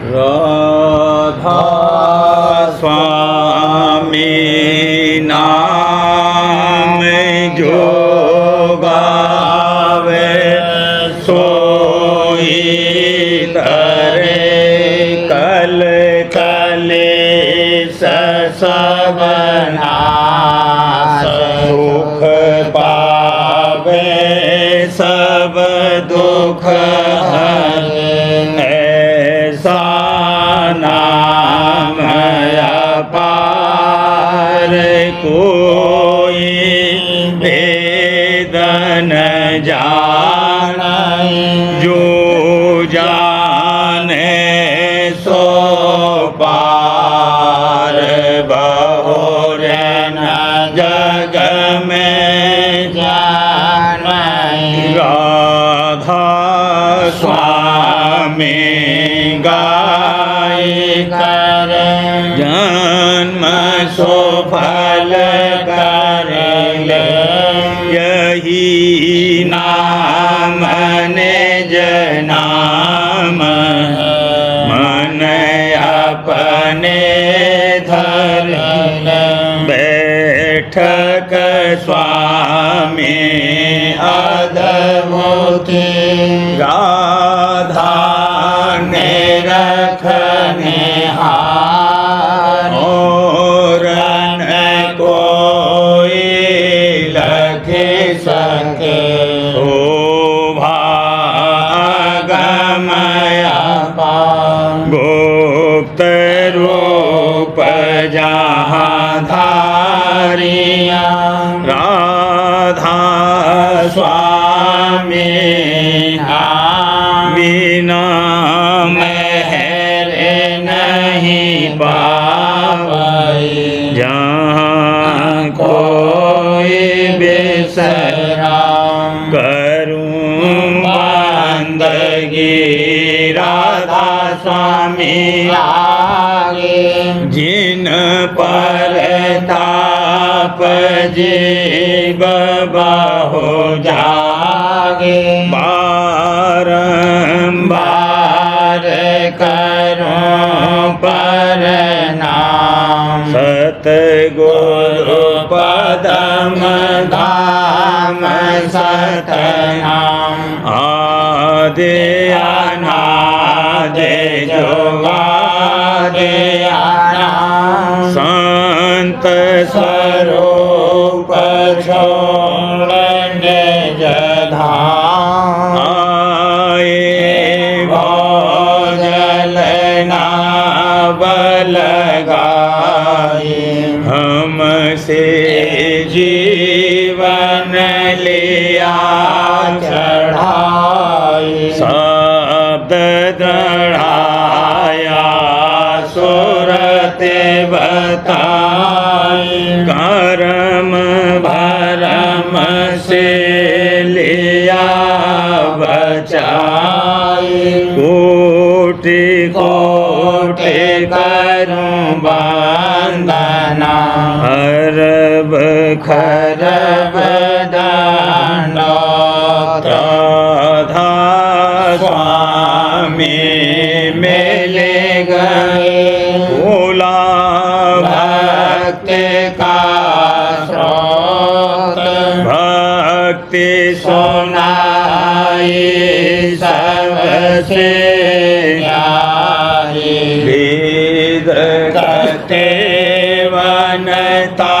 राधा स्वामी नाम जो गावे सोई तरे कल कलेश सब नाश सुख पावे सब दुख ऐसा नाम अपार कोई वेद न जाने जो जाने सो पार बहुर न जग में जाने राधा स्वामी गाय कर जन्म सुफल कर ले यही नाम निज नाम मन अपने धर बैठक स्वामी अद्भुति राधा ने रखने हार और न कोई लख सके शोभागमया गुप्त रूप जहाँ धारिया राधा स्वामी बिना महर नहीं पावे जहाँ कोई बेसरा करूं बंदगी राधा स्वामी आगे जिन पर ताप जीव बहु जागे बारंबार करूं प्रणाम सतगुरु पदम धाम सतनाम आदि अनादि जुगादि अनाम संत स्वरूप छोड़ निज धाम आए भोजल नावल गाए हमसे जीवन लिया चढ़ाए शब्द दृढ़ाया सुरत बताए कर्म भरम से लिया बचाए कोटि कोटि करूं वंदना हरब खरब दंडोत राधा स्वामी मिले गए भोला भक्ति का स्रोत भक्ति सुनाई सबसे वेद करते वनता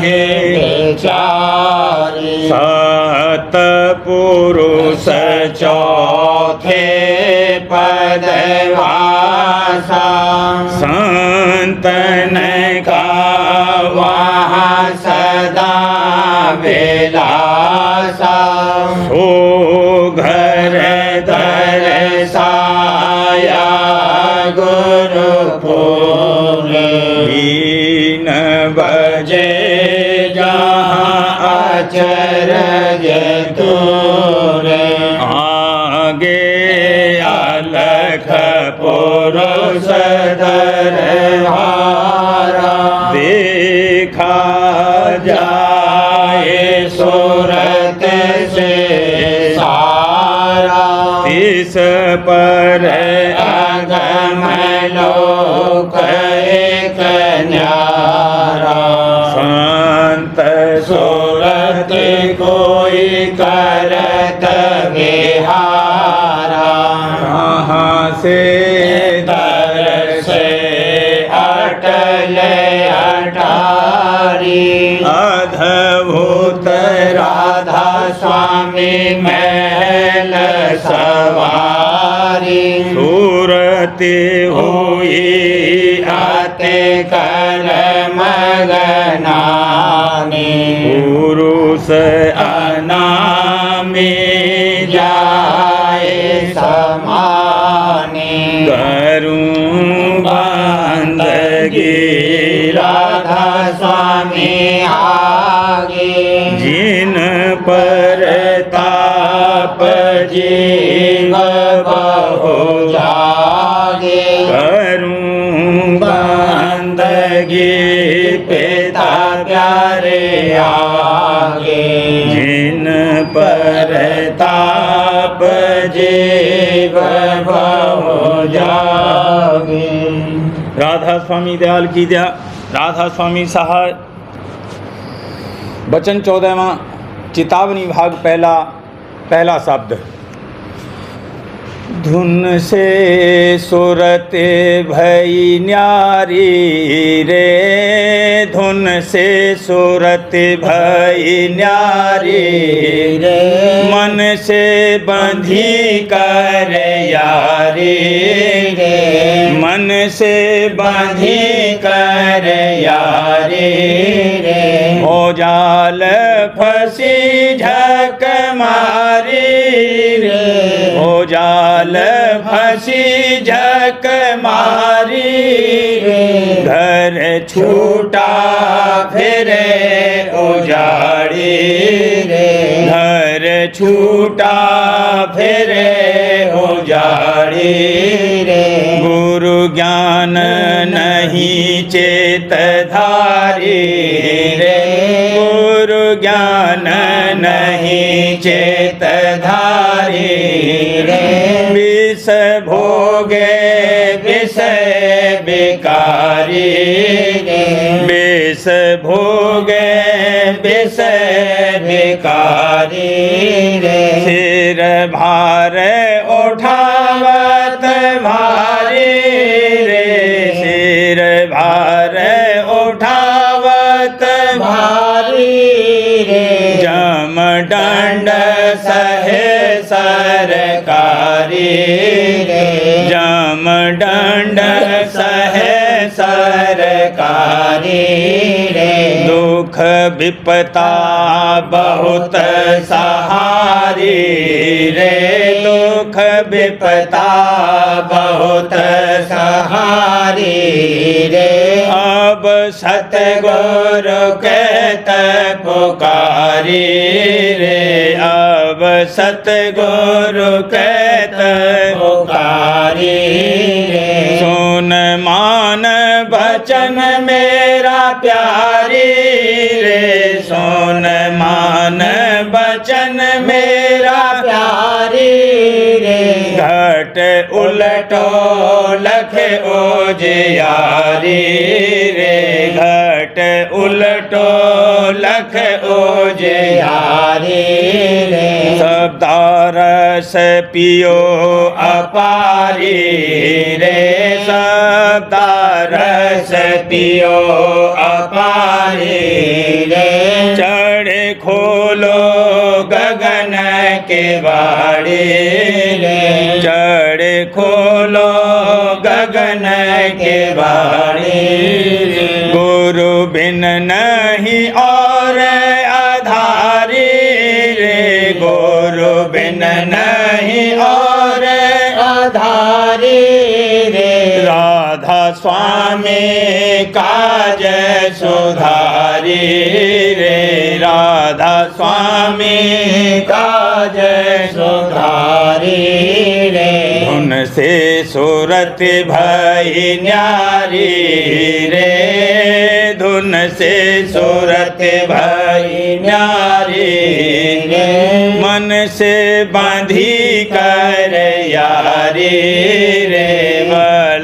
है सत पुरुष चौथे पदवासा संतन का वहाँ सदा विलासा सो घर दरसाया गुरुपुर बीन बजे जहाँ अचरज दूर आगे अलख पुरुष दरबारा देखा जाए सूरत से सारा इस पर समागम लोक एक न्यारा। संत सुरत कोई करत विहारा। कहाँ से तरसे अटल अटारी। अद्भुत राधा स्वामी महल सवारी। सूरत हुई आते कर मगनानी। पुरुष अनामी जाए समानी। करूं बंदगी राधा स्वामी आगे। जिन पर ताप जीव बहु जागे। करूं बंदगी पिता प्यारे आगे। जिन पर ताप जीव बहु जागे। राधा स्वामी दयाल की दया। राधा स्वामी साहब बचन 14वां चेतावनी भाग पहला शब्द। धुन से सुरत भई न्यारी रे। धुन से सुरत भई न्यारी रे। मन से बंधी कर यारी रे। मन से बंधी कर यारी रे। हो जाल फंसी झक मारी रे। हो जाल फंसी झक मारी रे। घर छूटा फिर उजाड़ी रे। घर छूटा फिर उजाड़ी रे। गुरु ज्ञान नहीं चेत धारी रे। गुरु ज्ञान नहीं चेत धारी रे। विष भोगे विषय विकारी रे। विष भोगे विषय विकारी रे। सिर भार उठावत भारी रे। सिर भार उठावत भारी रे। जम दंड सहे सरकारी रे। जम दंड सहे सरकारी रे। दुख विपता बहुत सहारी रे। दुख विपता बहुत सहारी रे। अब सतगुरु कहत पुकारी रे। अब सतगुरु कहत पुकारी रे। सुन मान वचन मेरा प्यारी रे। सुन मान वचन मेरा प्यारी रे। घट उलटो लख ओजियारी रे। घट उलटो लख ओजियारी रे। शब्दारस पियो अपारी रे। शब्दारस पियो अपारी रे। चढ़े खोलो गगन के बाड़ी रे। चढ़े खोलो गगन के बाड़ी रे। गुरु बिन नहीं और आधारी रे। गुरु बिन नहीं और आधारी रे। राधा स्वामी काज सुधारी रे। राधा स्वामी काज सुधारी रे। धुन से सूरत भई न्यारी रे। धुन से सूरत भई न्यारी रे। मन से बांधी कर यारी रे।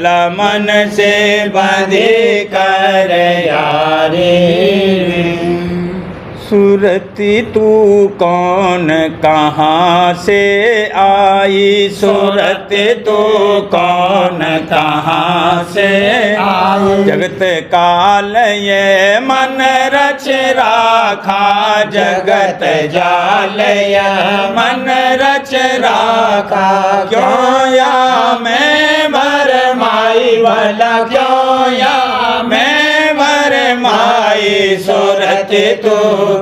भला मन से बंधे कर यारे। सुरती तू कौन कहाँ से आई, सुरती तू कौन कहाँ से आई। जगत काल ये मन रच राखा, जगत जाल ये मन रच राखा। क्यों या मैं भर माई भला, क्यों या मैं भर माई। सुरती तू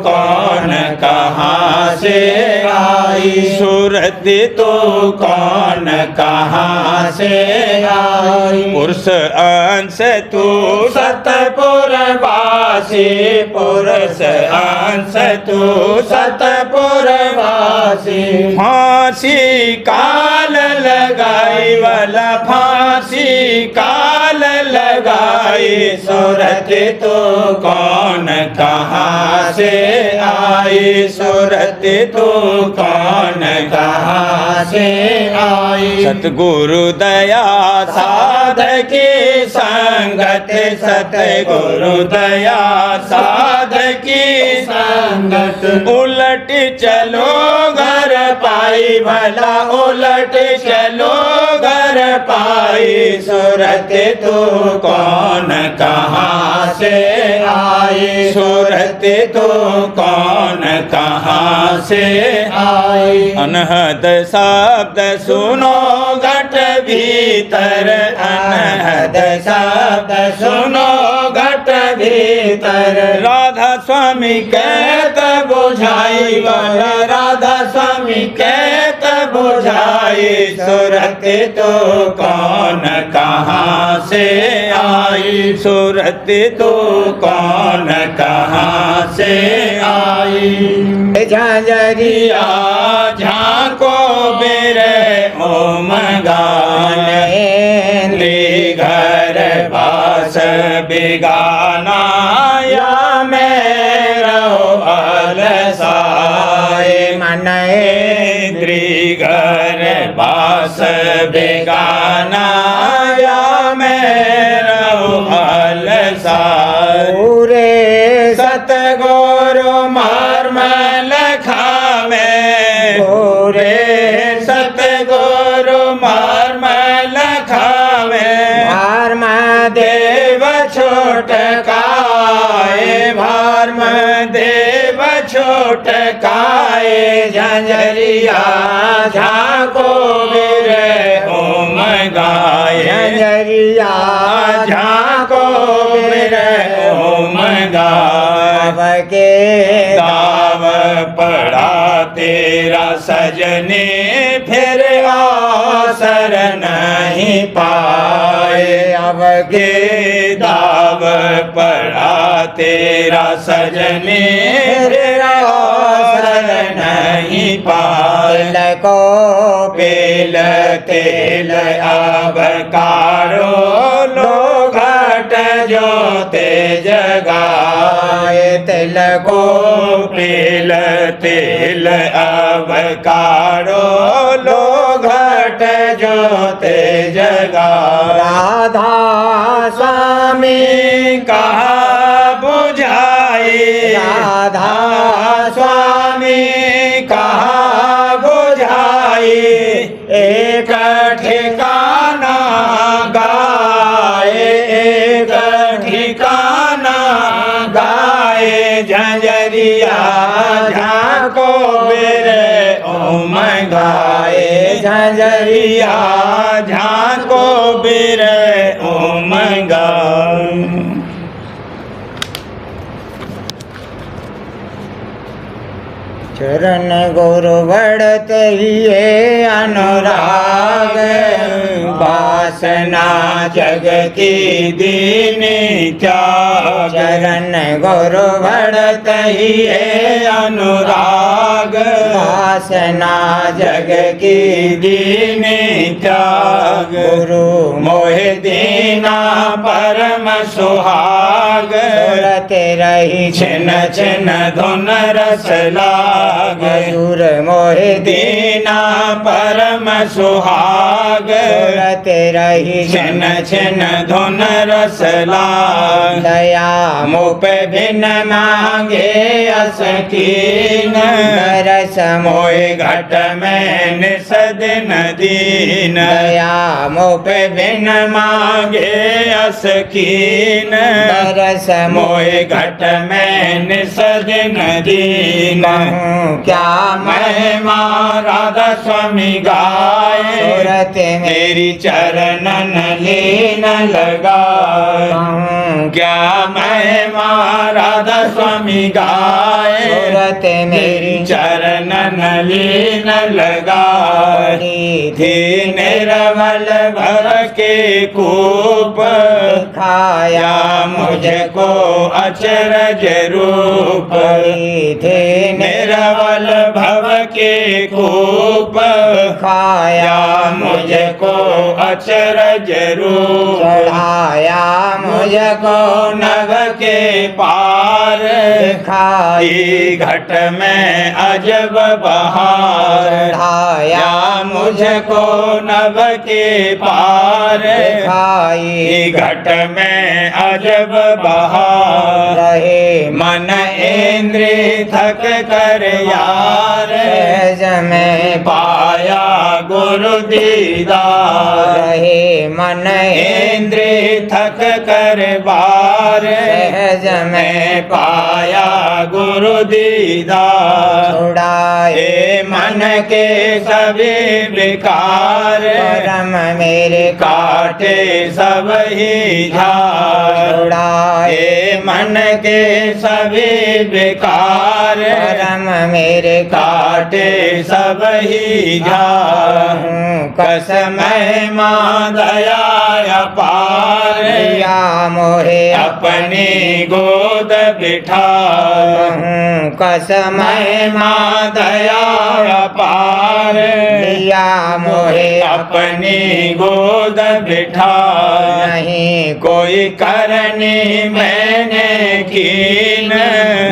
कौन कहाँ से आई, सुरती तू कौन कहाँ से आई। पुरुष अंश तू सतपुर वासी, पुरुष अंश तू सतपुर वासी। फांसी काल लगाई वाला, फांसी काल लगाई। सुरती तू कौन कहाँ से आई, सुरती तू कौन कहाँ से आई। सतगुरु दया साधकी संगत, सतगुरु दया साधकी संगत। उलट चलो घर पाई भला, उलट चलो घर पाई। सुरती तू कौन कहाँ से आई, सुरती तू कौन कहाँ से आई। अनहद शब्द सुनो घट भीतर, अनहद शब्द सुनो घट भीतर। राधा स्वामी कहत बुझाई वाला, राधा स्वामी कहत बुझाई। सुरती तू कौन कहाँ से आई, सुरती तू कौन कहाँ से आई। झांझरिया झांको बेरे ओम गाने, ली घर बास बिगाना या मेरा अलसाए। मन इंद्री घर बास बिगाना या मेरा अलसाए। पूरे सतगुरु मर्मल खावे, पूरे सतगुरु मर्मल खावे। धर्म देव छोटकाए, धर्म देव छोटकाए। झंझरिया झांको बिरे ओम गाए, झंझरिया झांको बिरे ओम गाए। के दाव पड़ा तेरा सजने, फिर अवसर नहीं पाए। अब के दाव पड़ा तेरा सजने, फिर अवसर नहीं पाए। को पेल तेल अब कारो, लो घट जो तेज गाए। तेल को पेल तेल अब कारो, लो घट जो तेज गाए। राधा स्वामी कहा बुझाई, राधा स्वामी कहा बुझाई। एक ठिकाना गाए, एक ठिकाना गाए। झंझरिया झांको बिरे ओम गाए, झंझरिया झांको बिरे ओम गाए। चरण गुरु बढ़त ये अनुराग, वासना जग की दीनी त्याग। चरण गुरु बढ़त ये अनुराग, वासना जग की दीनी त्याग। गुरु मोहि दीना परम सुहाग, रही छिन छिन धुन रस लाग। गुरु मोहि दीना परम सुहाग, रही छिन छिन धुन रस लाग। दया मुँह पे भिन्न मांगे असकीन, दरस मोए घट में निसदिन दीन। दया मुँह पे भिन्न मांगे असकीन, दरस मोए घट में निसदिन दीन। कहूँ क्या महिमा राधा स्वामी गाए, सूरत मेरी चरणन लीन लगाए। कहूँ क्या महिमा राधा स्वामी गाए, सूरत मेरी चरणन लीन लगाए। थी निरवल भर के कूप, खाया मुझको अचरज रूप। थे निरवल भव के कूप, खाया मुझको अचरज रूप। चढ़ाया मुझको नभ के पार, खाई घट में अजब बहार। चढ़ाया मुझको नभ के पार, खाई घट में अजब बहार। रहे मन इंद्रिय थक कर यार, सहज में पाया गुरु दीदार। रहे मन इंद्रिय थक कर बार, सहज मैं पाया गुरु दीदार। छुड़ाए मन के सभी विकार, परम मेरे काटे सब ही झार। छुड़ाए मन के सभी विकार, परम मेरे काटे सब ही झार। कसम माँ दया अपार, या मोहे अपनी गोद बिठार। कसम माँ दया अपार, या मोहे अपनी गोद बिठार। नहीं कोई करनी मैंने कीन,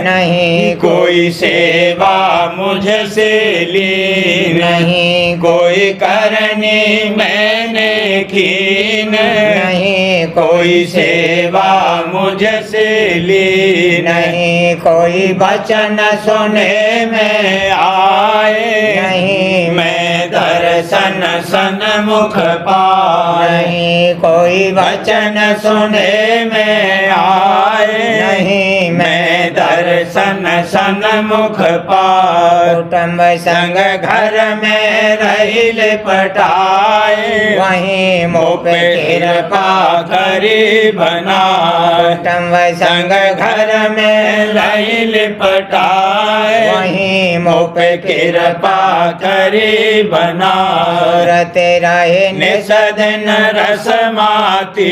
नहीं कोई सेवा मुझसे ली नहीं कोई करनी मैंने कीन, नहीं कोई सेवा मुझसे ली नहीं कोई वचन सुने में आए, नहीं मैं दर्शन सन्मुख पाए। नहीं कोई वचन सुने में आए, नहीं मैं दर्शन सन्मुख पाए। कुटुंब संग घर में रही लिपटाए, वहीं मुँह पे कृपा करी बनाए। कुटुंब संग घर में रही लिपटाए, वहीं मुँह पे कृपा करी बनाए। सूरत रहे निसदन रस माती,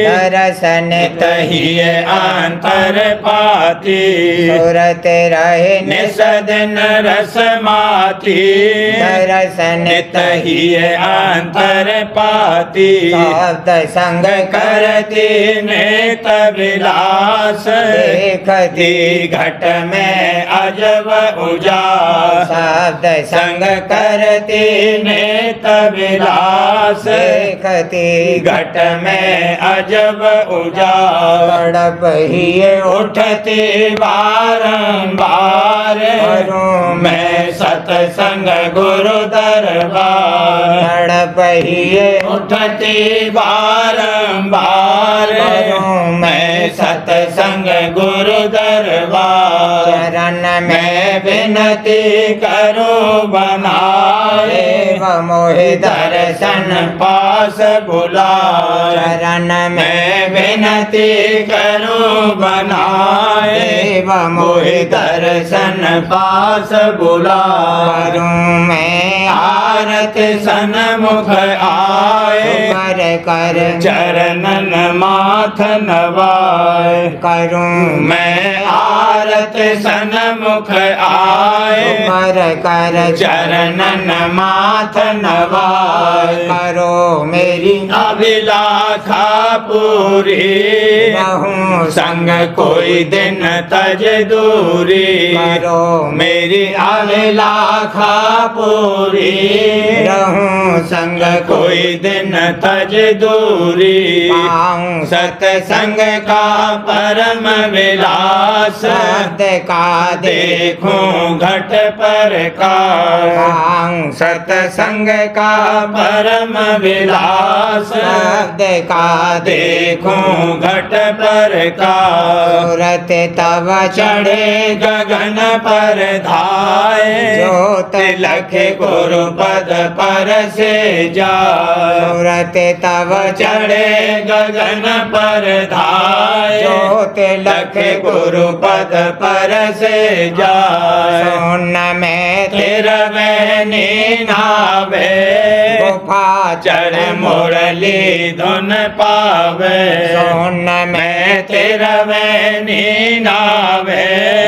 दर्शन तहिए अंतर पाती। सूरत रहे निसदन रस माती, दर्शन तहिए अंतर पाती। शब्द संग करती नेत विलास, देखती घट में अजब उजास। शब्द संग करती नेत विलास, देखती घट में अजब उजास। तड़प ही उठती बारंबार, करूं मैं सत्संग गुरु दरबार। तड़प ही उठती बारंबार, करूं मैं सत्संग गुरु दरबार। चरण में मैं विनती करूं बनाए, मोहि दर्शन पास बुलाए। चरण में मैं विनती करूं बनाए, मोहि दर्शन पास बुलाए। करूं मैं आरत सन्मुख आए, कर कर चरणन माथ नवाए। करूं मैं आरत सन्मुख आए, कर कर चरणन माथ नवाए। करो मेरी अभिलाषा पूरी, रहूं संग कोई दिन तज दूरी। करो मेरी अभिलाषा पूरी, रहूं संग कोई दिन तज दूरी पाऊं सत्संग का परम विलास शब्द का देखूं घट पर का पाऊं सत्संग का परम विलास शब्द का देखूं घट पर का सूरत तब चढ़े गगन पर धाए जोत तिलक गुरुपद पर से जाए सूरत तब चढ़े गगन पर धाए जोत तिलक गुरुपद पर से जाए सोन में तिरवैनी नावे गुफा चढ़ मुरली धुन पावे सोन में मैं तिरवैनी नावे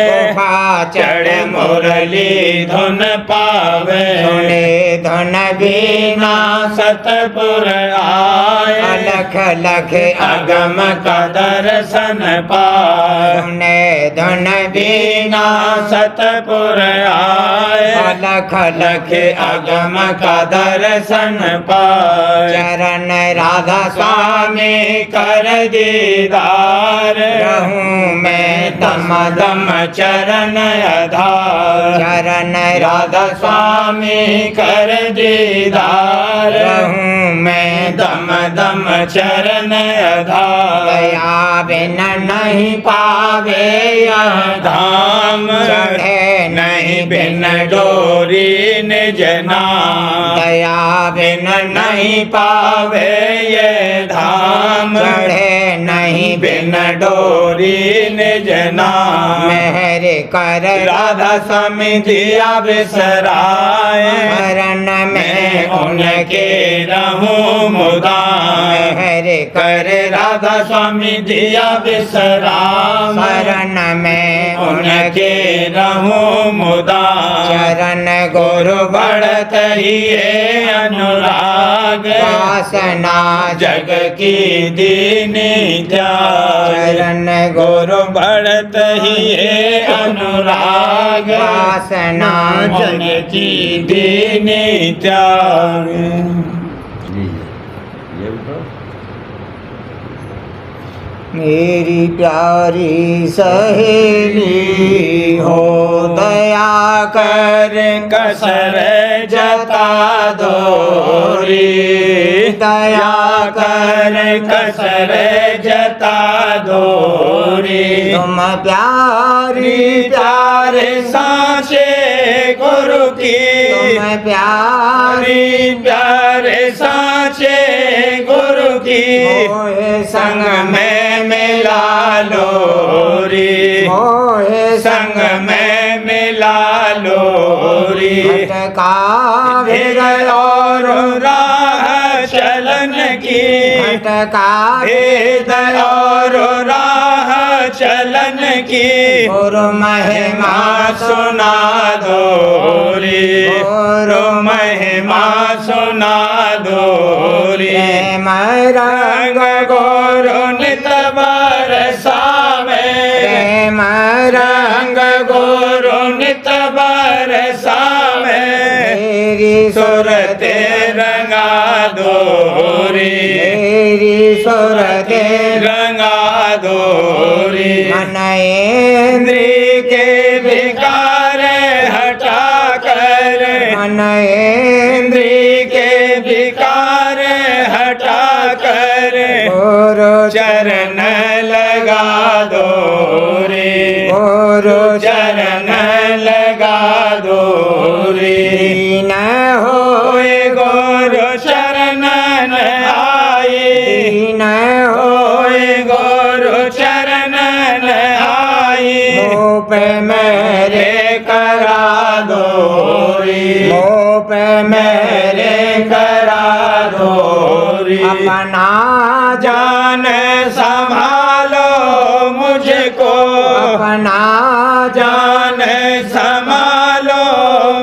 गुफा चढ़ मुरली धुन पावे सुने धुन बीना सतपुर आए अलख लख अगम का दर्शन पाए सुने धुन बीना सतपुर आए अलख लख अगम का दर्शन पाए चरण राधा स्वामी कर दीदार रहूं मैं दम दम चरण आधार चरण राधा स्वामी कर दीदार रहूं मैं दम दम चरण आधार दया बिन नहीं पावे यह धाम चढ़े नहीं बिन डोरी निज नाम दया बिन नहीं पावे ये धाम चढ़े नहीं बिन डोरी निज नाम मेहर कर राधा स्वामी दिया बिसराए शरण में मैं उनके रहूं मुदाम मेहर कर राधा स्वामी दिया विश्राम शरण में उनके रहूं मुदाम चरण गुरु बढ़त ही ये अनुराग वासना जग की दीनी त्याग चरण गुरु बढ़त ही ये अनुराग वासना जग की दीनी त्याग मेरी प्यारी सहेली हो दया कर कसर जता दोरी दया कर कसर जता दोरी तुम प्यारी प्यारे सांचे गुरु की तुम प्यारी प्यारे सांचे गुरु की मोहे संग में मिला लोरी मोहे संग में मिला लोरी भटका फिर और राह चलन की भटका भेद और राह चलन की गुरु महिमा सुना दोरी गुरु महिमा सुना दोरी प्रेम रंग गुरु नित बरसावे प्रेम रंग गुरु नित बरसावे मेरी सुरते रंगा दोरी मेरी सुरते रंगा दोरी मन इंद्री के विकार हटा कर मन इंद्री के विकार हटा कर गुरु चरण लगा दोरी गुरु चरण लगा दोरी न होए गुरु चरण आई न होए गुरु चरण आई पे मेरे करा दोरी पे मेरे करा दोरी अपना जान संभालो मुझको अपना जान संभालो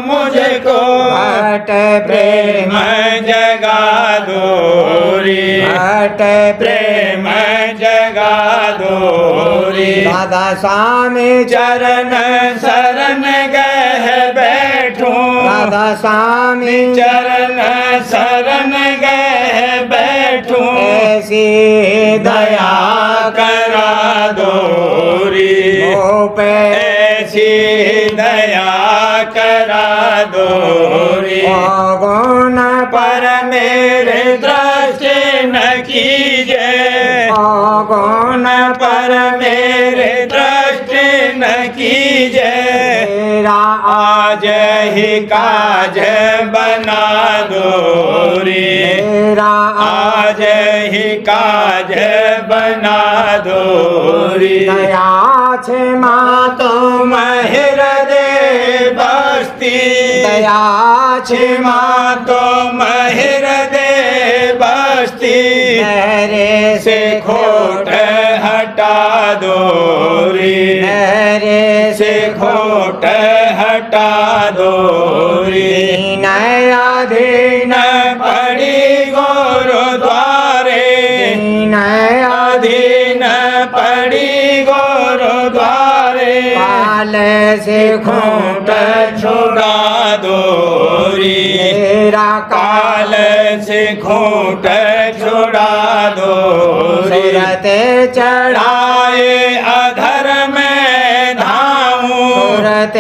मुझको भट प्रेम प्रेम जगा दोरी भट प्रेम जगा दोरी दादा स्वामी चरण शरण गह बैठूं दादा स्वामी चरण शरण गह बैठूं ऐसी दया करा दोरी मोह पे ऐसी दया करा दोरी गुण पर मेरे दृष्टि न कीजे गुण पर मेरे दृष्टि न कीजे तेरा आज ही काज बना दोरी तेरा आज ही काज बना दोरी दया छे माँ तुम हृदय बस्ती दया छे माँ तो हृदय बस्ती मेरे से खोट हटा दोरी मेरे से खोट हटा दोरी अधीन पड़ी गुरुद्वारे अधीन पड़ी गुरुद्वारे काल से खोट छुड़ा दोरी तेरा काल से खोट छुड़ा दोरी सूरत चढ़ाए चढ़ाए अधर में धाऊं सूरत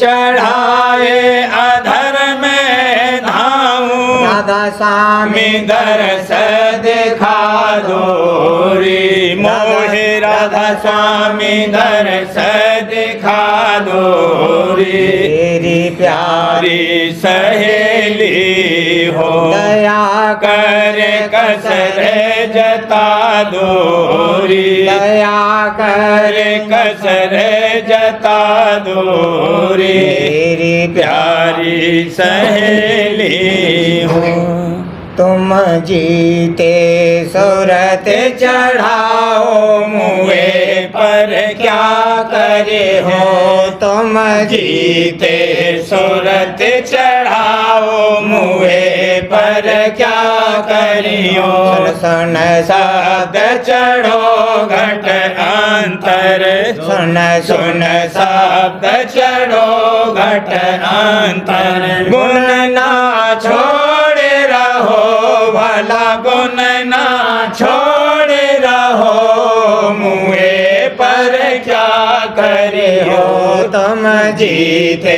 चढ़ाए चढ़ाए अधर में धाऊं राधा स्वामी मी दरस दिखा दोरी मोहे राधा स्वामी दरस दिखा दोरी तेरी प्यारी प्यारी सहेली हो दया कर कसर जता दोरी दया कर कर कसर जता दोरी तेरी प्यारी सहेली हो तुम जीते सूरत चढ़ाओ मुए पर क्या करे हो तुम जीते सूरत चढ़ाओ मुए पर क्या करियो सुन शब्द चढ़ो घट अंतर सुन सुन शब्द चढ़ो घट अंतर गुण ना छोड़ रहो भला गुण ना छोड़ रहो मुए पर क्या करे हो तुम जीते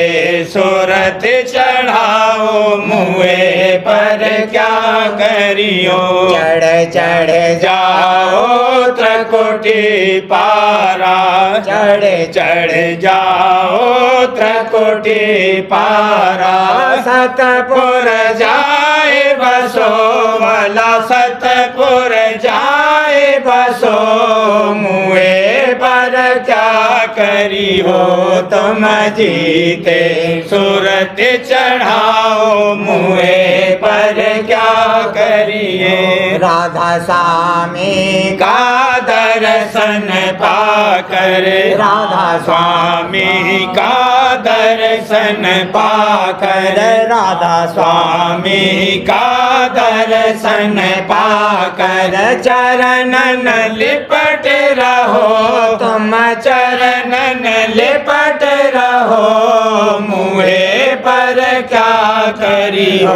सूरत चढ़ाओ मुए पर क्या करियो चढ़ चढ़ जाओ त्रिकुटी पारा चढ़ चढ़ जाओ त्रिकुटी पारा सतपुर जाए बसो वाला सतपुर जाए बसो मुए पर क्या करी हो तुम जीते सूरत चढ़ाओ मुए पर क्या करिए राधा स्वामी का दर्शन पाकर राधा स्वामी का दर्शन पाकर राधा स्वामी का दर्शन पाकर चरणन लिपट रहो तुम चरणन लिपट रहो मुहे पर क्या करियो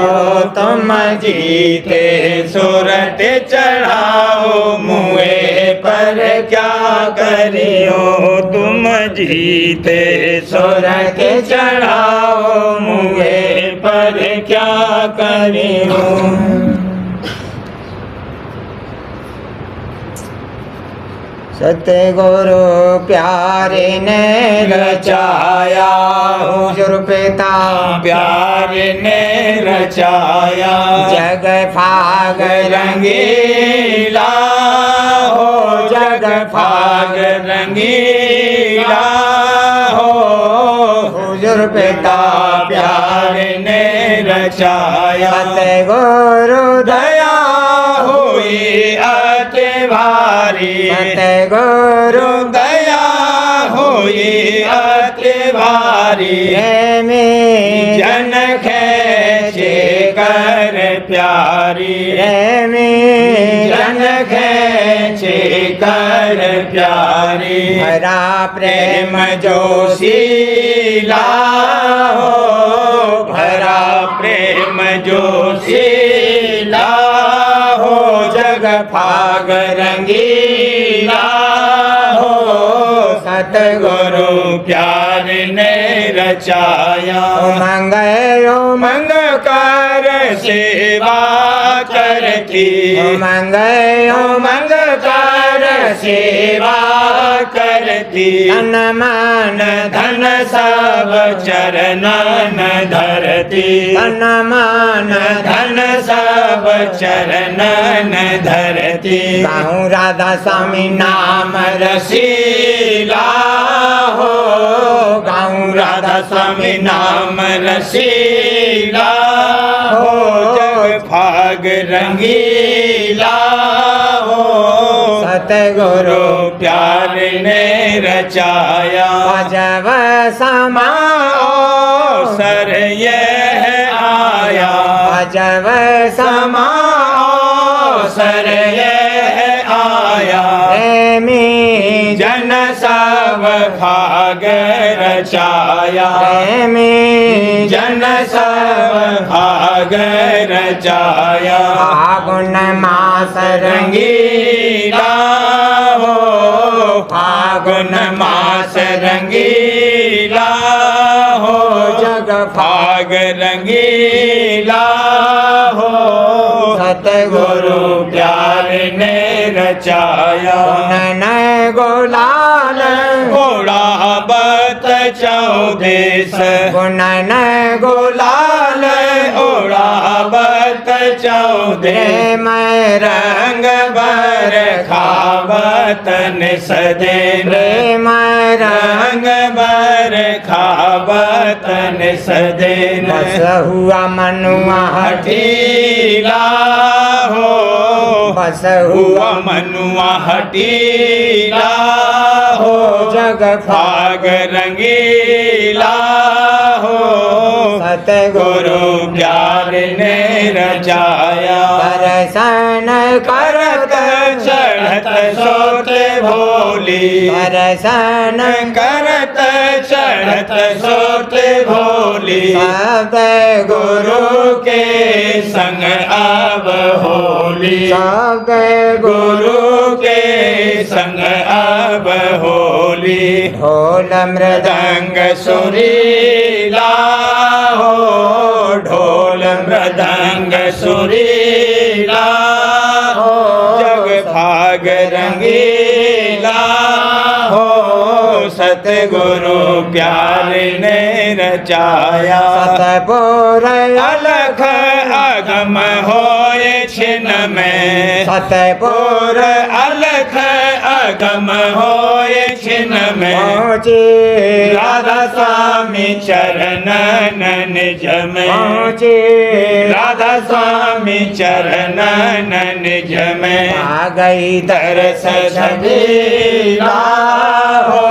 तुम जीते सूरत चढ़ाओ मुए पर क्या करियो तुम जीते सूरत चढ़ाओ मुए पर क्या करियो सतगुरु प्यारे ने रचाया हुजूर पिता प्यार ने रचाया जग फाग रंगीला हो जग फाग रंगीला हो हुजूर पिता प्यार ने रचाया सतगुरु दया हुई अति भारी सतगुरु दया हुई अति भारी में जन खेचे कर प्यारी में जन खेचे कर प्यारी हरा प्रेम जोशीला हो भरा प्रेम जोशीला हो जग फाग रंगीला हो सतगुरु प्यार ने रचाया उमंग उमंग कर सेवा करती उमंग उमंग कर सेवा करती तन मन धन सब चरणन धरती तन मन धन सब चरणन धरती गाऊं राधा स्वामी नाम रसीला हो गाऊं राधा स्वामी नाम रसीला हो जग भाग रंगीला हो सतगुरु प्यार ने रचाया अजब समा सर यह आया अजब समा सर यह आया प्रेमी जन सब भाग रचाया प्रेमी जन सब भाग रचाया फागुन मास रंगीला हो फागुन मास रंगीला हो जग फाग रंगीला हो सतगुरु प्यार ने रचाया नन गोलाल घोड़ा बत चौदेश गुणन गोलाल घोड़ा बत चौदेश प्रेम रंग बर खावत निसदेन प्रेम रंग बर खावत निसदेन बस हुआ मनुआ हठीला हो बस हुआ मनुआ हठीला हो जग फाग रंगीला हो सतगुरु गुरु प्यार ने रचाया दर्शन करत चढ़त सोते भोली दर्शन करत चढ़त सोते भोली शब्द गुरु के संग अब होली शब्द गुरु के संग अब होली ढोल मृदंग सुरीला हो ढोल मृदंग सुरीला हो जग भाग रंगीला हो सतगुरु प्यार ने रचाया सतपुर अलख अगम होए छिन में सतपुर अलख अगम होए छिन में पहुँचे राधा स्वामी चरणन निज में पहुँचे राधा स्वामी चरणन निज में आ गई दरस छबीला हो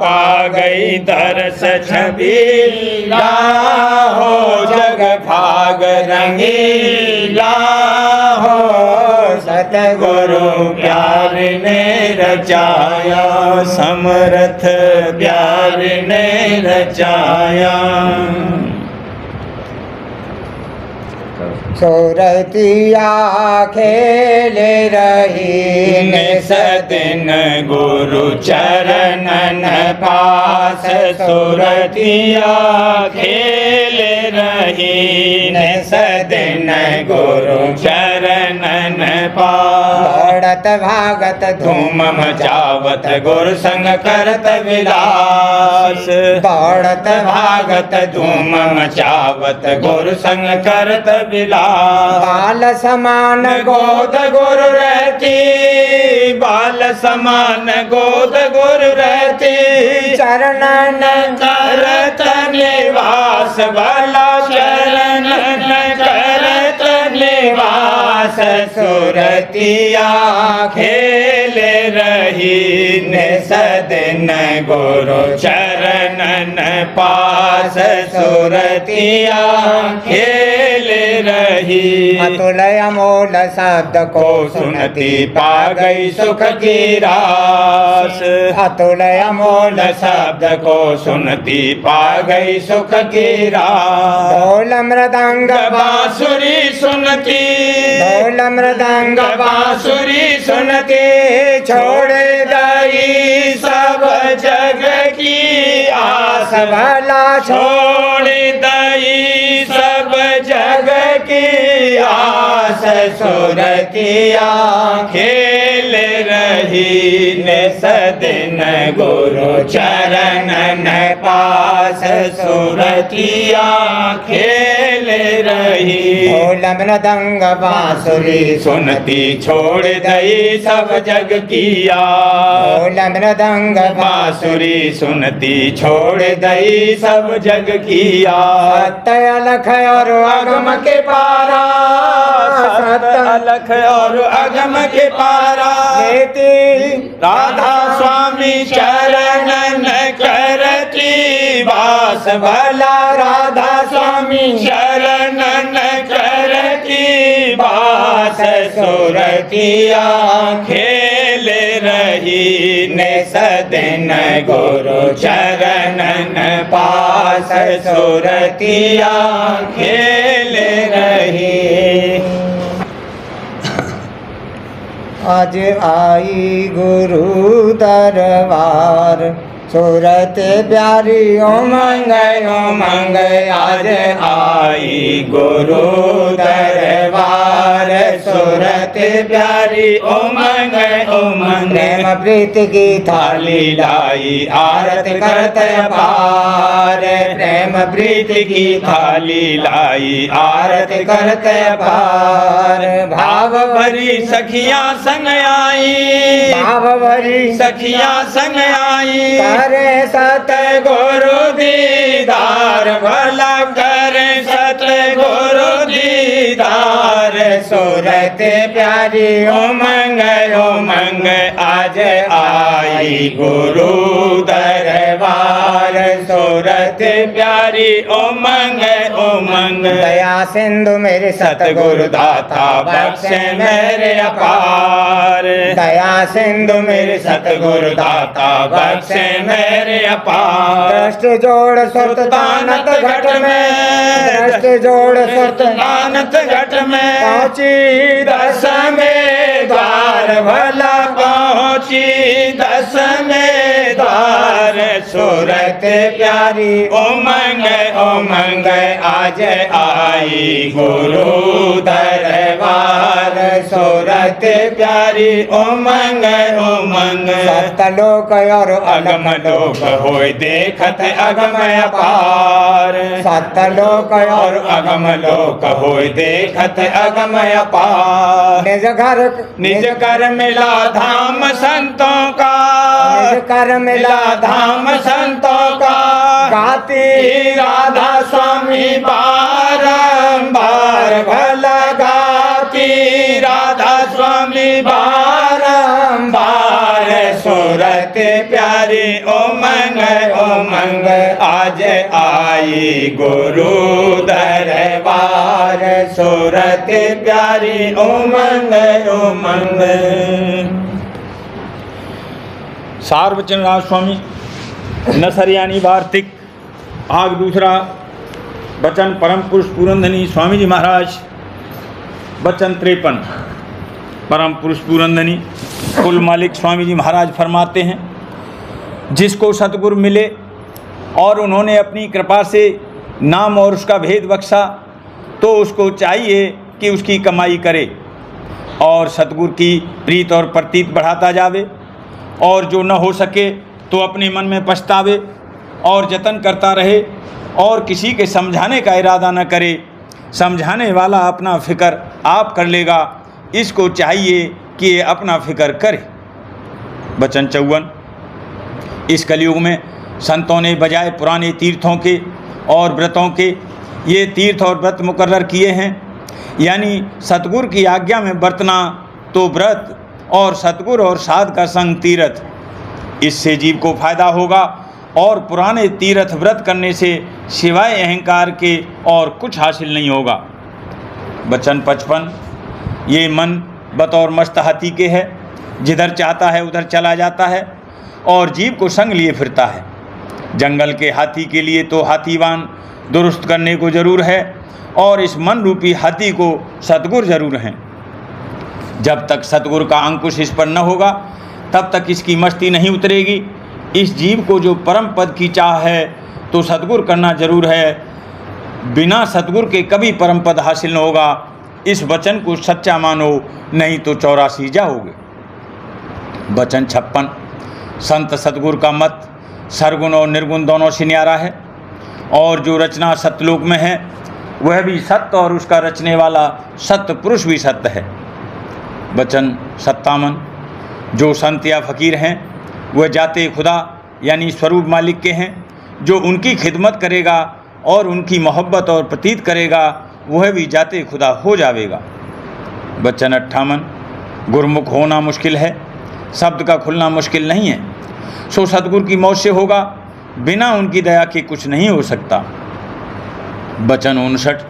पा गई दरस छबीला हो जग भाग रंगीला हो सतगुरु प्यार ने रचाया समरथ प्यार ने रचाया सुरतिया खेल रही निस दिन गुरु चरणन पास सुरतिया खेल रही निस दिन गुरु चरणन पास दौड़त भागत धूम मचावत गुरु संग करत विलास दौड़त भागत धूम मचावत गुरु संग करत विलास बाल समान गोद गुरु रहती बाल समान गोद गुरु रहती चरणन करत निवास भला चरणन करत निवास सुरतिया खेल रही निस दिन गुरु चरणन पास सुरतिया खेल रही। अतुल अमोल शब्द को सुनती पा गई सुख की रास। अतुल अमोल शब्द को सुनती पा गई सुख की रास। ढोल मृदंग बांसुरी सुनती, ढोल मृदंग बांसुरी सुनती छोड़ गई सब जग की आस। भला छोड़ दई सब जग की आस। सुरतिया खेल रही निस दिन गुरु चरणन पास। सुरतिया खेल रही। ढोल मृदंग बांसुरी सुनती छोड़ दई सब जग की आस। ढोल मृदंग बांसुरी सुनती छोड़ दई सब जग की आस। सत्य अलख और अगम के पारा। सत्य अलख और अगम के पारा। लेती राधा स्वामी चरणन करती वास। भला राधा स्वामी चरणन करती वास। सुरतिया खेल रही निस दिन गुरु चरणन पास। सुरतिया खेल रही। आज आई गुरु दरबार। सूरत प्यारी उमंग उमंग आज आई गुरु दरबार। सूरत प्यारी उमंग उमंग। प्रेम प्रीति की थाली लाई आरत करते पार। प्रेम प्रीति की थाली लाई आरत करते पार। भाव भरी सखियां संग आई। भाव भरी सखियां संग आई। करे सत गुरु दीदार। भला करे सत गुरु दीदार। सूरत प्यारी उमंग उमंग आज आई गुरु दरबार। सूरत प्यारी उमंग उमंग। दया सिंधु मेरे सतगुरु दाता बख्शे मेरे अपार। दया सिंधु मेरे सतगुरु दाता बख्शे मेरे अपार। दृष्ट जोड़ सुरत दानत घट में। दृष्ट जोड़ सुरत दानत घट में। पहुंची दसवें द्वार। भला पहुंची दसवें द्वार। सूरत प्यारी उमंग उमंग आज आई गुरु दरबार। सूरत प्यारी उमंग उमंग। सतलोक और अगम लोक होय देखत अगम अपार। सतलोक और अगम लोक होय देखत अगम अपार। निज कर मिला धाम संतों का। निज कर मिला धाम संतों का। गाती राधा स्वामी बारंबार। भला गाती राधा स्वामी बारंबार। सूरत प्यारी उमंग उमंग आज आई गुरु दरबार। सूरत प्यारी उमंग उमंग। सार्वजन राज स्वामी नसरियानी वार्तिक भाग दूसरा। वचन परम पुरुष पूरनधनी स्वामी जी महाराज। वचन 53। परम पुरुष पूरनधनी कुल मालिक स्वामी जी महाराज फरमाते हैं, जिसको सतगुरु मिले और उन्होंने अपनी कृपा से नाम और उसका भेद बख्शा, तो उसको चाहिए कि उसकी कमाई करे और सतगुरु की प्रीत और प्रतीत बढ़ाता जावे, और जो न हो सके तो अपने मन में पछतावे और जतन करता रहे और किसी के समझाने का इरादा न करे। समझाने वाला अपना फिक्र आप कर लेगा, इसको चाहिए कि ये अपना फिक्र करे। वचन 54। इस कलयुग में संतों ने बजाय पुराने तीर्थों के और व्रतों के ये तीर्थ और व्रत मुकर्रर किए हैं, यानी सतगुरु की आज्ञा में बरतना तो व्रत और सतगुरु और साध का संग तीर्थ। इससे जीव को फायदा होगा और पुराने तीर्थ व्रत करने से सिवाय अहंकार के और कुछ हासिल नहीं होगा। वचन 55। ये मन बतौर मस्त हाथी के है, जिधर चाहता है उधर चला जाता है और जीव को संग लिए फिरता है। जंगल के हाथी के लिए तो हाथीवान दुरुस्त करने को जरूर है और इस मन रूपी हाथी को सतगुर जरूर हैं। जब तक सतगुर का अंकुश इस पर न होगा तब तक इसकी मस्ती नहीं उतरेगी। इस जीव को जो परम पद की चाह है तो सतगुर करना जरूर है, बिना सतगुर के कभी परम पद हासिल न होगा। इस वचन को सच्चा मानो, नहीं तो 84 जाओगे। वचन 56। संत सतगुर का मत सरगुण और निर्गुण दोनों से न्यारा है और जो रचना सत्यलोक में है वह भी सत्य और उसका रचने वाला सत्य पुरुष भी सत्य है। वचन 57। जो संत या फकीर हैं वह जाते खुदा यानी स्वरूप मालिक के हैं। जो उनकी खिदमत करेगा और उनकी मोहब्बत और प्रतीत करेगा वह भी जाते खुदा हो जाएगा। वचन 58। गुरमुख होना मुश्किल है, शब्द का खुलना मुश्किल नहीं है। सो सतगुर की मौत से होगा, बिना उनकी दया के कुछ नहीं हो सकता। वचन 59।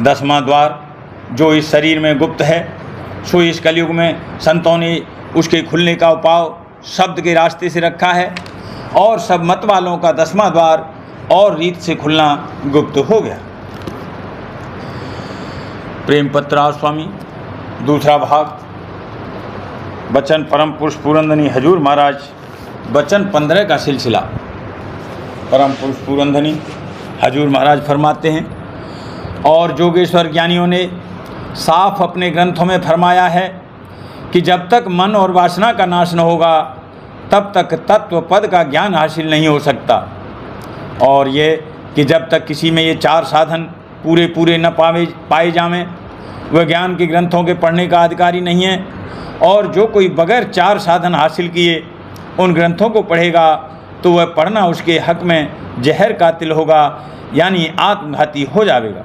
10वां द्वार जो इस शरीर में गुप्त है सो इस कलयुग में संतों ने उसके खुलने का उपाय शब्द के रास्ते से रखा है और सब मत वालों का 10वां द्वार और रीत से खुलना गुप्त हो गया। प्रेम पत्र स्वामी दूसरा भाग। वचन परम पुरुष पुरंदनी हजूर महाराज, वचन 15 का सिलसिला। परम पुरुष पुरंदनी हजूर महाराज फरमाते हैं, और जोगेश्वर ज्ञानियों ने साफ अपने ग्रंथों में फरमाया है कि जब तक मन और वासना का नाश न होगा तब तक तत्व पद का ज्ञान हासिल नहीं हो सकता। और ये कि जब तक किसी में ये 4 साधन पूरे न पाए जावें वह ज्ञान के ग्रंथों के पढ़ने का अधिकारी नहीं है। और जो कोई बगैर 4 साधन हासिल किए उन ग्रंथों को पढ़ेगा तो वह पढ़ना उसके हक में जहर कातिल होगा, यानी आत्मघाती हो जाएगा।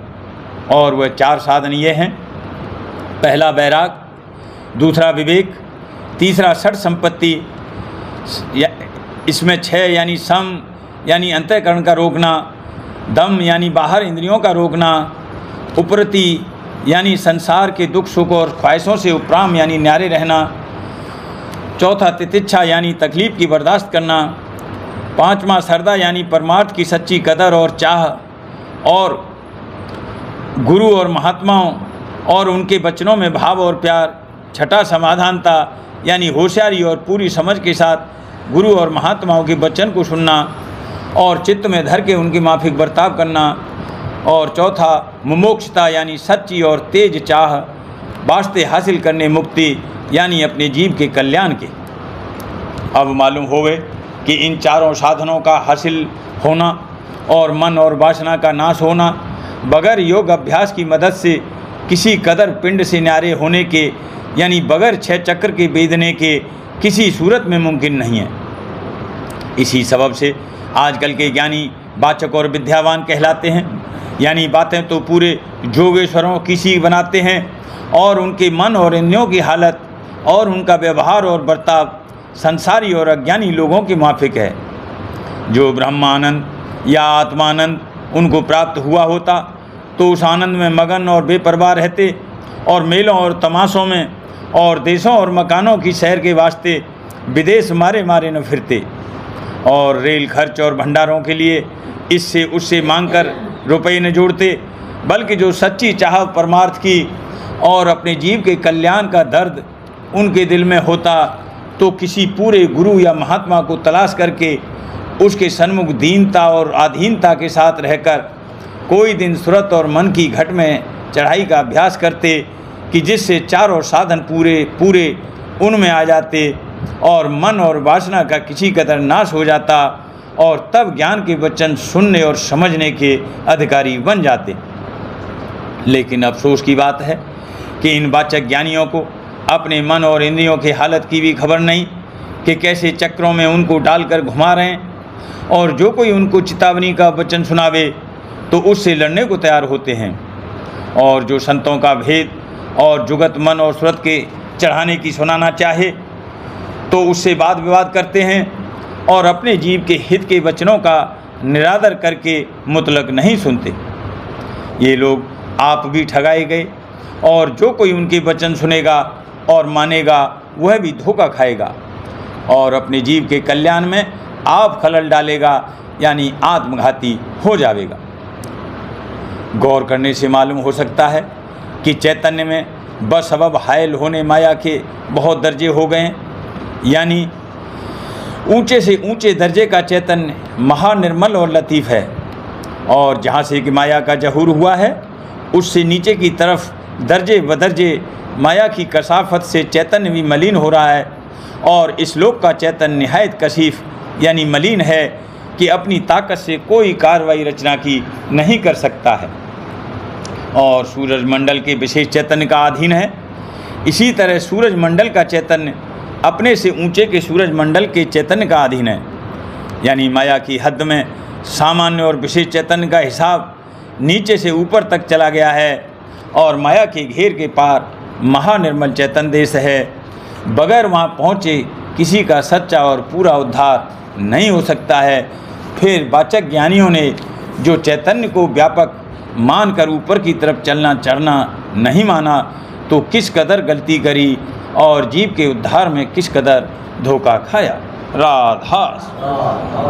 और वह 4 साधन ये हैं, पहला बैराग, दूसरा विवेक, तीसरा षट संपत्ति, इसमें 6 यानी सम यानी अंतःकरण का रोकना, दम यानी बाहर इंद्रियों का रोकना, उपरति यानी संसार के दुख सुख और ख्वाहिशों से उपराम यानी न्यारे रहना, चौथा तितिक्षा यानी तकलीफ़ की बर्दाश्त करना, 5वां श्रद्धा यानी परमार्थ की सच्ची कदर और चाह, और गुरु और महात्माओं और उनके वचनों में भाव और प्यार, छठा समाधानता यानी होशियारी और पूरी समझ के साथ गुरु और महात्माओं के वचन को सुनना और चित्त में धर के उनके माफिक बर्ताव करना, और चौथा मुमोक्षता यानी सच्ची और तेज चाह, वास्ते हासिल करने मुक्ति यानी अपने जीव के कल्याण के। अब मालूम होवे कि इन 4 साधनों का हासिल होना और मन और वासना का नाश होना बगैर योग अभ्यास की मदद से किसी कदर पिंड से न्यारे होने के यानी बगैर 6 चक्र के बेदने के किसी सूरत में मुमकिन नहीं है। इसी सबब से आजकल के ज्ञानी वाचक और विद्यावान कहलाते हैं, यानी बातें तो पूरे जोगेश्वरों की सी बनाते हैं और उनके मन और इंद्रियों की हालत और उनका व्यवहार और बर्ताव संसारी और अज्ञानी लोगों के माफिक है। जो ब्रह्मानंद या आत्मानंद उनको प्राप्त हुआ होता तो उस आनंद में मगन और बेपरवाह रहते और मेलों और तमाशों में और देशों और मकानों की सैर के वास्ते विदेश मारे न फिरते और रेल खर्च और भंडारों के लिए इससे उससे मांगकर रुपये न जोड़ते, बल्कि जो सच्ची चाह परमार्थ की और अपने जीव के कल्याण का दर्द उनके दिल में होता तो किसी पूरे गुरु या महात्मा को तलाश करके उसके सन्मुख दीनता और आधीनता के साथ रहकर कोई दिन सुरत और मन की घट में चढ़ाई का अभ्यास करते कि जिससे 4 साधन पूरे उनमें आ जाते और मन और वासना का किसी कदर नाश हो जाता और तब ज्ञान के वचन सुनने और समझने के अधिकारी बन जाते। लेकिन अफसोस की बात है कि इन वाचक ज्ञानियों को अपने मन और इंद्रियों की हालत की भी खबर नहीं कि कैसे चक्रों में उनको डालकर घुमा रहे हैं, और जो कोई उनको चेतावनी का वचन सुनावे तो उससे लड़ने को तैयार होते हैं, और जो संतों का भेद और जुगत मन और सुरत के चढ़ाने की सुनाना चाहे तो उससे वाद विवाद करते हैं और अपने जीव के हित के वचनों का निरादर करके मुतलक नहीं सुनते। ये लोग आप भी ठगाए गए और जो कोई उनके वचन सुनेगा और मानेगा वह भी धोखा खाएगा और अपने जीव के कल्याण में आप खलल डालेगा, यानी आत्मघाती हो जाएगा। गौर करने से मालूम हो सकता है कि चैतन्य में बसबब हायल होने माया के बहुत दर्जे हो गए हैं, यानी ऊंचे से ऊंचे दर्जे का चैतन्य महानिर्मल और लतीफ़ है, और जहाँ से कि माया का जहूर हुआ है उससे नीचे की तरफ दर्जे बदर्जे माया की कसाफत से चैतन्य भी मलिन हो रहा है। और इस लोक का चैतन्य निहायत कसीफ यानी मलिन है कि अपनी ताकत से कोई कार्रवाई रचना की नहीं कर सकता है और सूरज मंडल के विशेष चैतन्य का अधीन है। इसी तरह सूरज मंडल का चैतन्य अपने से ऊंचे के सूरज मंडल के चैतन्य का अधीन है, यानी माया की हद में सामान्य और विशेष चैतन्य का हिसाब नीचे से ऊपर तक चला गया है और माया के घेर के पार महानिर्मल चैतन्य देश है। बगैर वहाँ पहुँचे किसी का सच्चा और पूरा उद्धार नहीं हो सकता है। फिर वाचक ज्ञानियों ने जो चैतन्य को व्यापक मानकर ऊपर की तरफ चलना चढ़ना नहीं माना तो किस कदर गलती करी और जीव के उद्धार में किस कदर धोखा खाया। राधा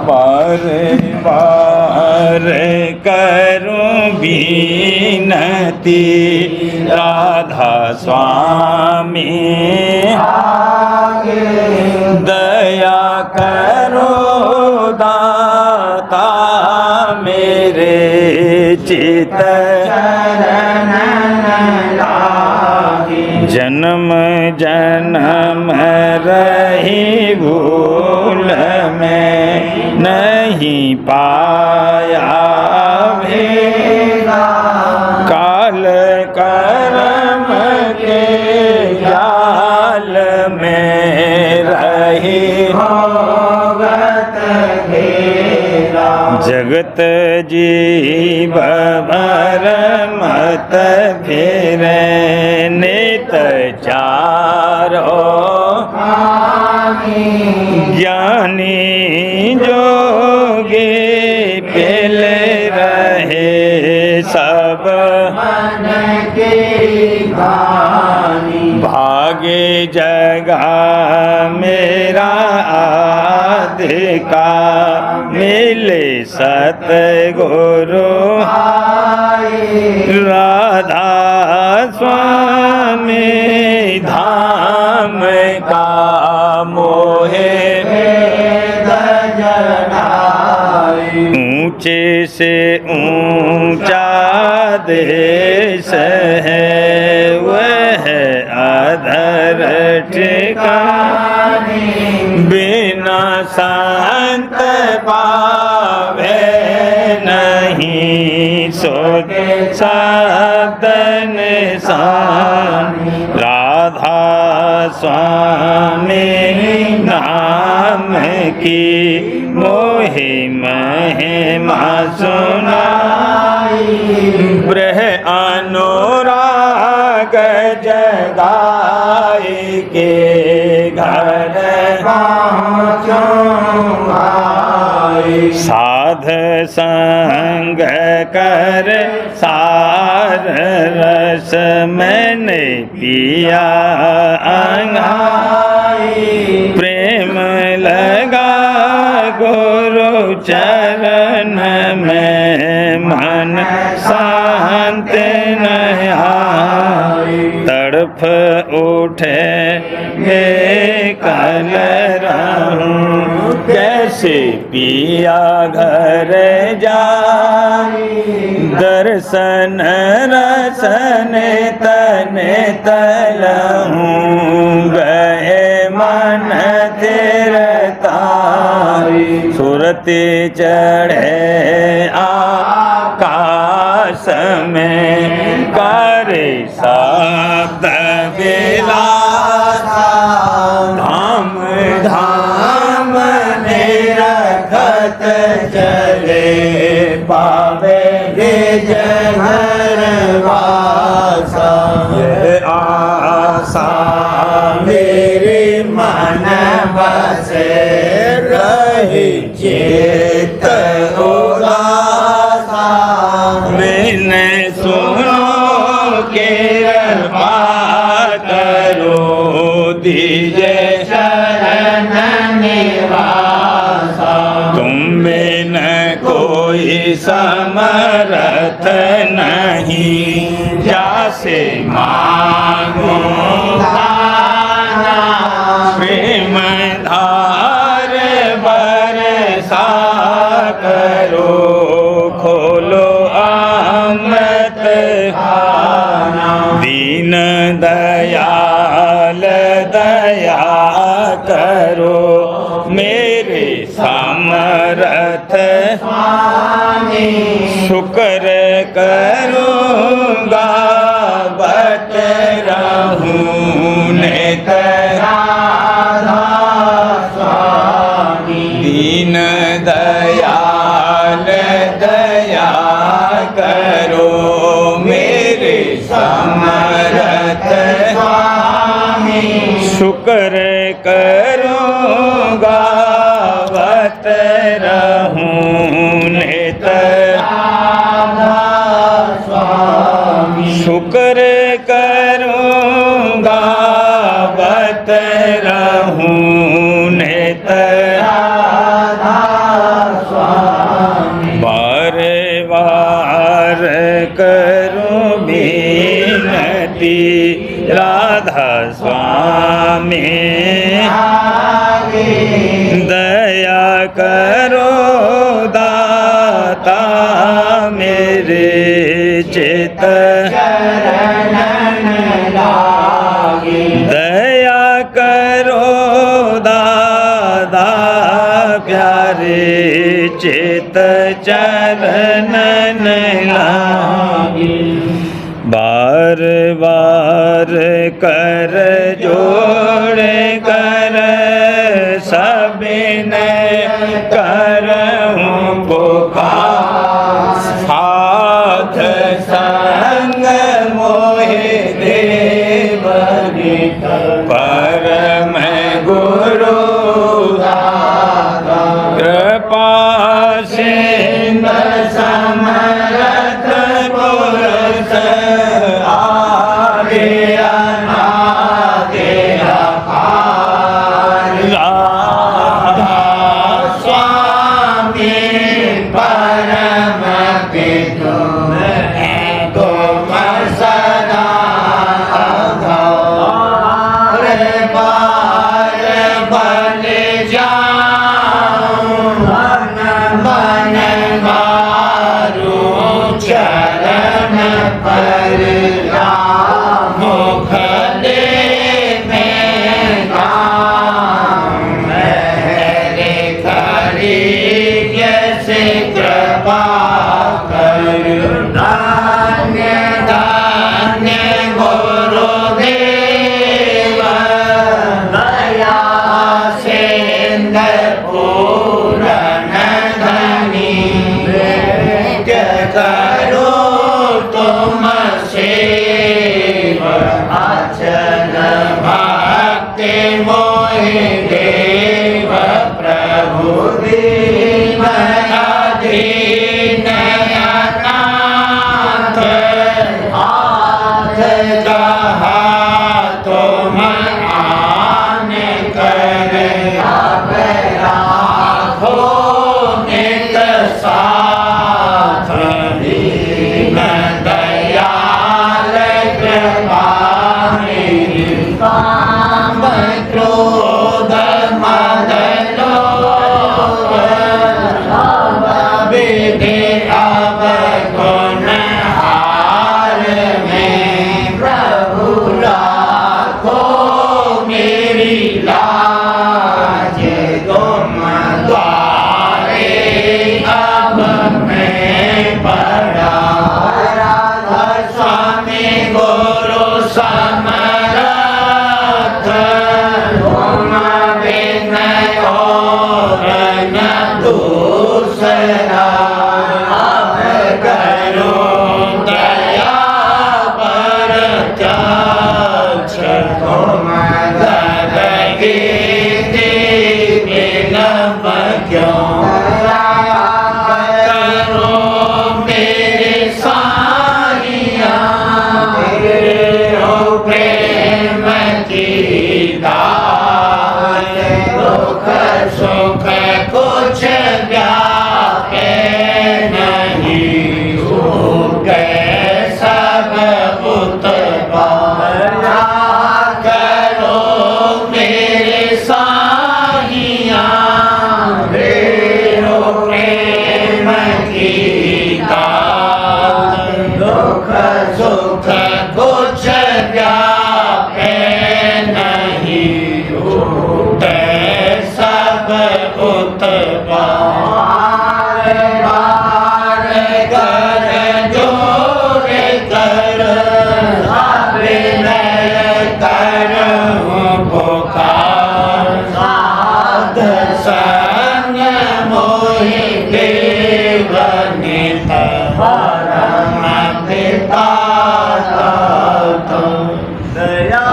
बारे बारे करूं बीनती, राधा स्वामी दया करो दाता मेरे चित जन्म जन्म रही भूल में नहीं पाया भेदा, काल कर्म के जाल में रही भोगत घेरा, जगत जीव भर मत फिरे नित चारो ज्ञानी जोगी पिल रहे सब मन की भागे जगा मेरा आधिका मिले सतगुरु राधा स्वामी धाम का मोहे ऊंचे से ऊंचा देश है वह अधर ठिकाने, बिना संत पावे नहीं सोते शब्द निशान, राधा स्वामी नाम की मोहि महिमा सुनाई, ब्रह अनुराग जगाई के घर साध संग कर सार रस मैंने पिया अंगाई, प्रेम लगा गुरु चरण में मन शांत नहीं तड़फ उठे कल रहूं कैसे पिया घर जाई, दर्शन रसन तने तलहूं गए मन तिरताई, सुरति चढ़े आकाश में करे शब्द विलासा, धाम धाम निरखत चले पावे घर वासा, आशा मेरे मन बसे रही चेत उदासा, मैंने सुनो के शरण निवासा। तुम बिन कोई समरथ नहीं, जासे मांगो दाना। प्रेम धार बरसा करो, खोलो अमृत खाना। दीन दयाल दया करो, मेरे समरथ स्वामी। शुक्र करूँगा बत रहूँ नित राधा स्वामी। दीन दयाल दया करो, मेरे समरथ स्वामी। शुक्र करूँगा बत रहूँ नित राधा स्वामी। शुक्र करूँगा बत रहूँ नित राधा स्वामी। बार बार करूँ विनती, राधा स्वामी दया करो दाता, मेरे चित शरण लागे। दया करो दादा, प्यारे चित चरण लागे। बार बार कर जोड़ कर सबिन करहूँ पुकार, साथ संग मोहि देव परम गुरु दाता। कृपा सिंधु समरथ पुरुष, आगे अनागे अपार। राधा स्वामी परम पितु तुम सदा आधार। बार बन जाऊं मन मन मारू, चरण पर मुख दे में गाऊं। मेरे करी जैसे कृपा करूं। धन्य धन्य गुरुदेव, दया सिंधु पूरन धनी। करो तुम सेव, अचल भक्ति मोहि देव। प्रभु दीन अधीन अनाथ, हाथ कहा तुम आन कर। अब राखो नित साथ, दीन दयाल कृपानिधि। काम क्रोध मद लोभ, सब विधि अवगुण हार में। प्रभु राखो मेरी लाज, तुम द्वारे अब मैं पड़ा। राधा स्वामी गुरु समरथ, तुम बिन और न दूसरा। अब करो दया पर चक्ष, तुम दरगे बिन क्यों। करो मेरे साहिया, तेरे हो प्रेम की दात। उत्पार बार कर जोर कर विनय करूं पुकार साध संग मोहि देव नित परम पिता दया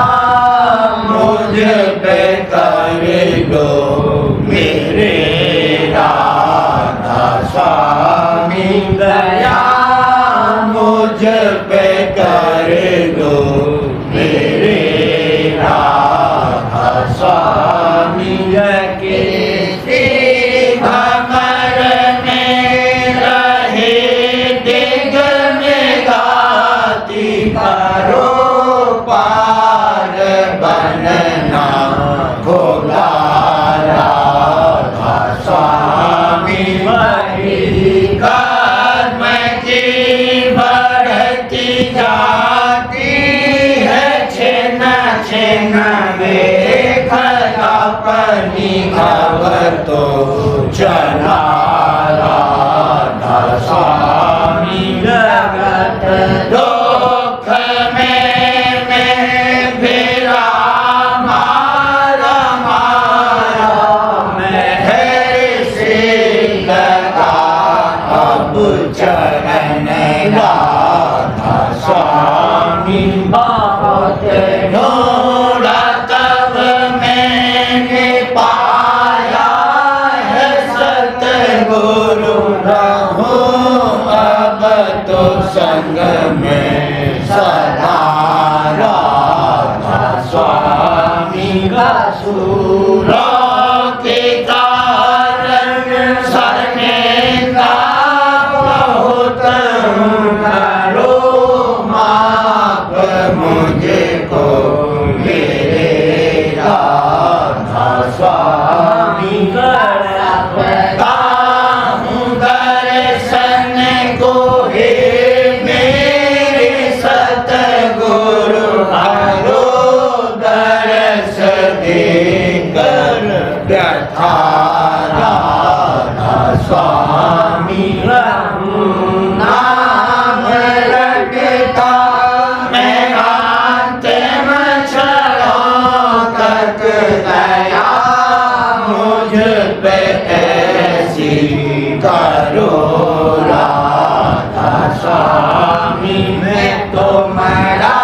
मुझ पे कर दो मेरे राधा स्वामी दया मुझ पे कर दो मेरे राधा स्वामी के भमर में रहे दिग में गाती करो पार बनना भोला राधा स्वामी वही कर्म की बढ़ती जाती है छिन छिन देख अपनी खबर तो चला राधा स्वामी जगत दुख में फिरा मारा मारा महर से लगा अब चरण राधा स्वामी बहुत ढूंढा तब मैंने पाया है सतगुरु रहूं अब तो संग में सदा राधा स्वामी का सूरों के कारण शर्मिंदा बहुत करो माफ मुझे को मेरे राधा स्वामी करता हूँ दर्शन को हे मेरे सतगुरु हरो दर्श देकर व्यथा राधा स्वामी नाम रटता मैं अंतिम क्षणों तक दया मुझ पे ऐसी करो राधा स्वामी मैं तुम्हारा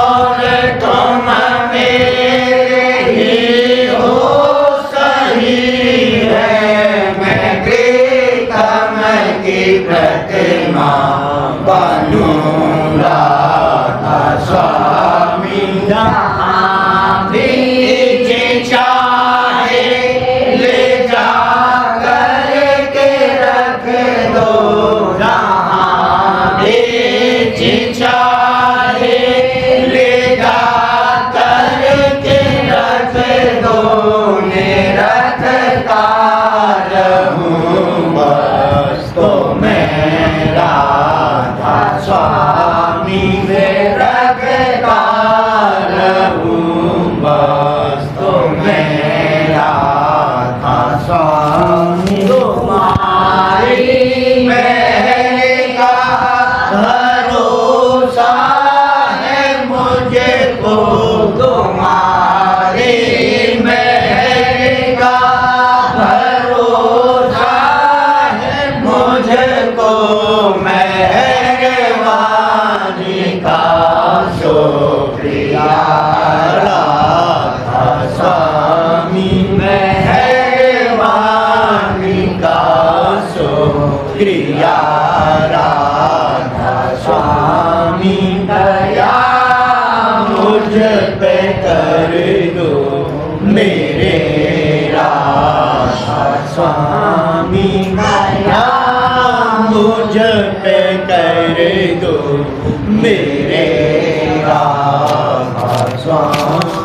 और तुम मेरे ही हो सही है मैं प्रीतम की प्रतिमा बनूं राधा स्वामी जहाँ भी चाहे ले जा करके रख दो जहाँ भी चाहे ले जा करके रख दो निरखता रहूं बस तो मैं राधा स्वामी निरखता रहूं बस तो मैं राधा स्वामी तुम्हारी महल का भरोसा है मुझे को तुम्हारी महल का भरोसा है मुझको मेहरबानी का शुक्रिया राधा स्वामी मेहरबानी का शुक्रिया राधा स्वामी दया मुझ पे कर दो मेरे राधा स्वामी दया मुझ पे कर दो मेरे राधा स्वामी।